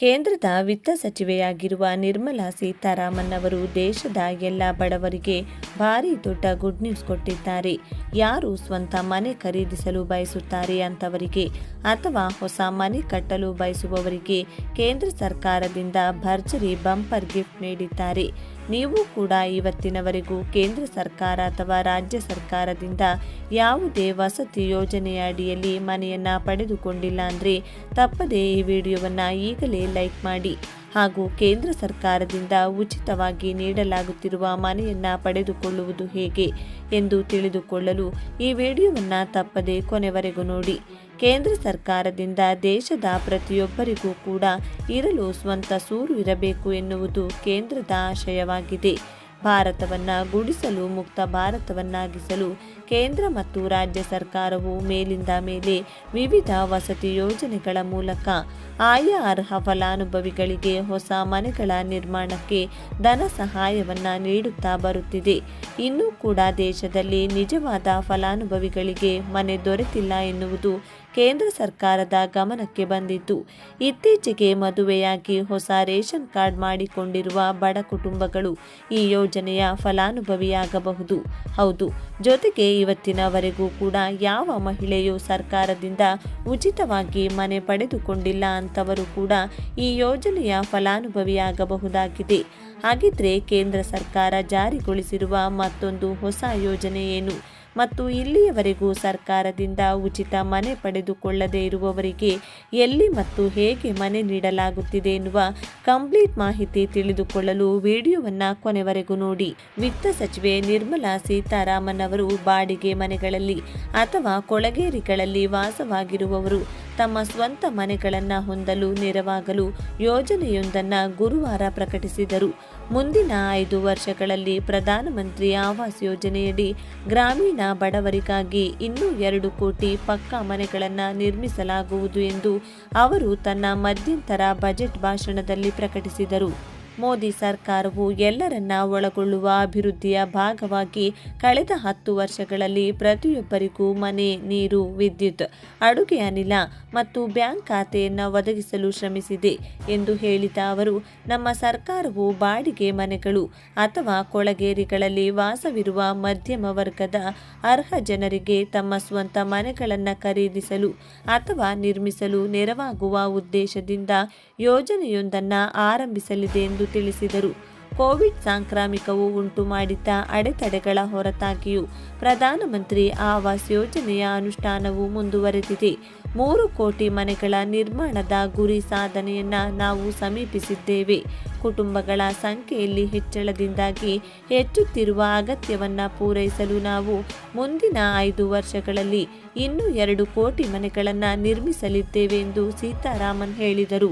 ಕೇಂದ್ರದ ವಿತ್ತ ಸಚಿವೆಯಾಗಿರುವ ನಿರ್ಮಲಾ ಸೀತಾರಾಮನ್ ಅವರು ದೇಶದ ಎಲ್ಲ ಬಡವರಿಗೆ ಭಾರಿ ದೊಡ್ಡ ಗುಡ್ ನ್ಯೂಸ್ ಕೊಟ್ಟಿದ್ದಾರೆ. ಯಾರು ಸ್ವಂತ ಮನೆ ಖರೀದಿಸಲು ಬಯಸುತ್ತಾರೆ ಅಂತವರಿಗೆ ಅಥವಾ ಹೊಸ ಮನೆ ಕಟ್ಟಲು ಬಯಸುವವರಿಗೆ ಕೇಂದ್ರ ಸರ್ಕಾರದಿಂದ ಭರ್ಜರಿ ಬಂಪರ್ ಗಿಫ್ಟ್ ನೀಡಿದ್ದಾರೆ. ನೀವು ಕೂಡ ಇವತ್ತಿನವರೆಗೂ ಕೇಂದ್ರ ಸರ್ಕಾರ ಅಥವಾ ರಾಜ್ಯ ಸರ್ಕಾರದಿಂದ ಯಾವುದೇ ವಸತಿ ಯೋಜನೆಯ ಅಡಿಯಲ್ಲಿ ಮನೆಯನ್ನ ಪಡೆದುಕೊಂಡಿಲ್ಲ ಅಂದರೆ ತಪ್ಪದೇ ಈ ವಿಡಿಯೋವನ್ನು ಈಗಲೇ ಲೈಕ್ ಮಾಡಿ ಹಾಗೂ ಕೇಂದ್ರ ಸರ್ಕಾರದಿಂದ ಉಚಿತವಾಗಿ ನೀಡಲಾಗುತ್ತಿರುವ ಮನೆಯನ್ನ ಪಡೆದುಕೊಳ್ಳುವುದು ಹೇಗೆ ಎಂದು ತಿಳಿದುಕೊಳ್ಳಲು ಈ ವಿಡಿಯೋವನ್ನು ತಪ್ಪದೇ ಕೊನೆವರೆಗೂ ನೋಡಿ. ಕೇಂದ್ರ ಸರ್ಕಾರದಿಂದ ದೇಶದ ಪ್ರತಿಯೊಬ್ಬರಿಗೂ ಕೂಡ ಇರಲು ಸ್ವಂತ ಸೂರು ಇರಬೇಕು ಎನ್ನುವುದು ಕೇಂದ್ರದ ಆಶಯವಾಗಿದೆ. ಭಾರತವನ್ನು ಗುಡಿಸಲು ಮುಕ್ತ ಭಾರತವನ್ನಾಗಿಸಲು ಕೇಂದ್ರ ಮತ್ತು ರಾಜ್ಯ ಸರ್ಕಾರವು ಮೇಲಿಂದ ಮೇಲೆ ವಿವಿಧ ವಸತಿ ಯೋಜನೆಗಳ ಮೂಲಕ ಆಯಾ ಅರ್ಹ ಫಲಾನುಭವಿಗಳಿಗೆ ಹೊಸ ಮನೆಗಳ ನಿರ್ಮಾಣಕ್ಕೆ ಧನ ಸಹಾಯವನ್ನು ನೀಡುತ್ತಾ ಬರುತ್ತಿದೆ. ಇನ್ನೂ ಕೂಡ ದೇಶದಲ್ಲಿ ನಿಜವಾದ ಫಲಾನುಭವಿಗಳಿಗೆ ಮನೆ ದೊರೆತಿಲ್ಲ ಎನ್ನುವುದು ಕೇಂದ್ರ ಸರ್ಕಾರದ ಗಮನಕ್ಕೆ ಬಂದಿತ್ತು. ಇತ್ತೀಚೆಗೆ ಮದುವೆಯಾಗಿ ಹೊಸ ರೇಷನ್ ಕಾರ್ಡ್ ಮಾಡಿಕೊಂಡಿರುವ ಬಡ ಕುಟುಂಬಗಳು ಈ ಯೋಜನೆಯ ಫಲಾನುಭವಿಯಾಗಬಹುದು. ಹೌದು, ಜೊತೆಗೆ ಇವತ್ತಿನವರೆಗೂ ಕೂಡ ಯಾವ ಮಹಿಳೆಯೂ ಸರ್ಕಾರದಿಂದ ಉಚಿತವಾಗಿ ಮನೆ ಪಡೆದುಕೊಂಡಿಲ್ಲ ಅಂತವರು ಕೂಡ ಈ ಯೋಜನೆಯ ಫಲಾನುಭವಿಯಾಗಬಹುದಾಗಿದೆ. ಹಾಗಿದ್ರೆ ಕೇಂದ್ರ ಸರ್ಕಾರ ಜಾರಿಗೊಳಿಸಿರುವ ಮತ್ತೊಂದು ಹೊಸ ಯೋಜನೆ ಏನು ಮತ್ತು ಇಲ್ಲಿಯವರೆಗೂ ಸರ್ಕಾರದಿಂದ ಉಚಿತ ಮನೆ ಪಡೆದುಕೊಳ್ಳದೇ ಇರುವವರಿಗೆ ಎಲ್ಲಿ ಮತ್ತು ಹೇಗೆ ಮನೆ ನೀಡಲಾಗುತ್ತಿದೆ ಎನ್ನುವ ಕಂಪ್ಲೀಟ್ ಮಾಹಿತಿ ತಿಳಿದುಕೊಳ್ಳಲು ವಿಡಿಯೋವನ್ನು ಕೊನೆವರೆಗೂ ನೋಡಿ. ವಿತ್ತ ಸಚಿವೆ ನಿರ್ಮಲಾ ಸೀತಾರಾಮನ್ ಅವರು ಬಾಡಿಗೆ ಮನೆಗಳಲ್ಲಿ ಅಥವಾ ಕೊಳಗೇರಿಗಳಲ್ಲಿ ವಾಸವಾಗಿರುವವರು ತಮ್ಮ ಸ್ವಂತ ಮನೆಗಳನ್ನು ಹೊಂದಲು ನೆರವಾಗಲು ಯೋಜನೆಯೊಂದನ್ನು ಗುರುವಾರ ಪ್ರಕಟಿಸಿದರು. ಮುಂದಿನ 5 ವರ್ಷಗಳಲ್ಲಿ ಪ್ರಧಾನಮಂತ್ರಿ ಆವಾಸ್ ಯೋಜನೆಯಡಿ ಗ್ರಾಮೀಣ ಬಡವರಿಗಾಗಿ ಇನ್ನೂ 2 ಕೋಟಿ ಪಕ್ಕಾ ಮನೆಗಳನ್ನು ನಿರ್ಮಿಸಲಾಗುವುದು ಎಂದು ಅವರು ತನ್ನ ಮಧ್ಯಂತರ ಬಜೆಟ್ ಭಾಷಣದಲ್ಲಿ ಪ್ರಕಟಿಸಿದರು. ಮೋದಿ ಸರ್ಕಾರವು ಎಲ್ಲರನ್ನ ಒಳಗೊಳ್ಳುವ ಅಭಿವೃದ್ಧಿಯ ಭಾಗವಾಗಿ ಕಳೆದ 10 ವರ್ಷಗಳಲ್ಲಿ ಪ್ರತಿಯೊಬ್ಬರಿಗೂ ಮನೆ, ನೀರು, ವಿದ್ಯುತ್, ಅಡುಗೆ ಅನಿಲ ಮತ್ತು ಬ್ಯಾಂಕ್ ಖಾತೆಯನ್ನು ಒದಗಿಸಲು ಶ್ರಮಿಸಿದೆ ಎಂದು ಹೇಳಿದ ಅವರು, ನಮ್ಮ ಸರ್ಕಾರವು ಬಾಡಿಗೆ ಮನೆಗಳು ಅಥವಾ ಕೊಳಗೇರಿಗಳಲ್ಲಿ ವಾಸವಿರುವ ಮಧ್ಯಮ ವರ್ಗದ ಅರ್ಹ ಜನರಿಗೆ ತಮ್ಮ ಸ್ವಂತ ಮನೆಗಳನ್ನು ಖರೀದಿಸಲು ಅಥವಾ ನಿರ್ಮಿಸಲು ನೆರವಾಗುವ ಉದ್ದೇಶದಿಂದ ಯೋಜನೆಯೊಂದನ್ನು ಆರಂಭಿಸಲಿದೆ ಎಂದು ತಿಳಿಸಿದರು. ಕೋವಿಡ್ ಸಾಂಕ್ರಾಮಿಕವು ಉಂಟು ಮಾಡಿದ್ದ ಅಡೆತಡೆಗಳ ಹೊರತಾಗಿಯೂ ಪ್ರಧಾನಮಂತ್ರಿ ಆವಾಸ್ ಯೋಜನೆಯ ಅನುಷ್ಠಾನವು ಮುಂದುವರೆದಿದೆ. 3 ಕೋಟಿ ಮನೆಗಳ ನಿರ್ಮಾಣದ ಗುರಿ ಸಾಧನೆಯನ್ನು ನಾವು ಸಮೀಪಿಸಿದ್ದೇವೆ. ಕುಟುಂಬಗಳ ಸಂಖ್ಯೆಯಲ್ಲಿ ಹೆಚ್ಚಳದಿಂದಾಗಿ ಹೆಚ್ಚುತ್ತಿರುವ ಅಗತ್ಯವನ್ನು ಪೂರೈಸಲು ನಾವು ಮುಂದಿನ 5 ವರ್ಷಗಳಲ್ಲಿ ಇನ್ನೂ 2 ಕೋಟಿ ಮನೆಗಳನ್ನು ನಿರ್ಮಿಸಲಿದ್ದೇವೆ ಎಂದು ಸೀತಾರಾಮನ್ ಹೇಳಿದರು.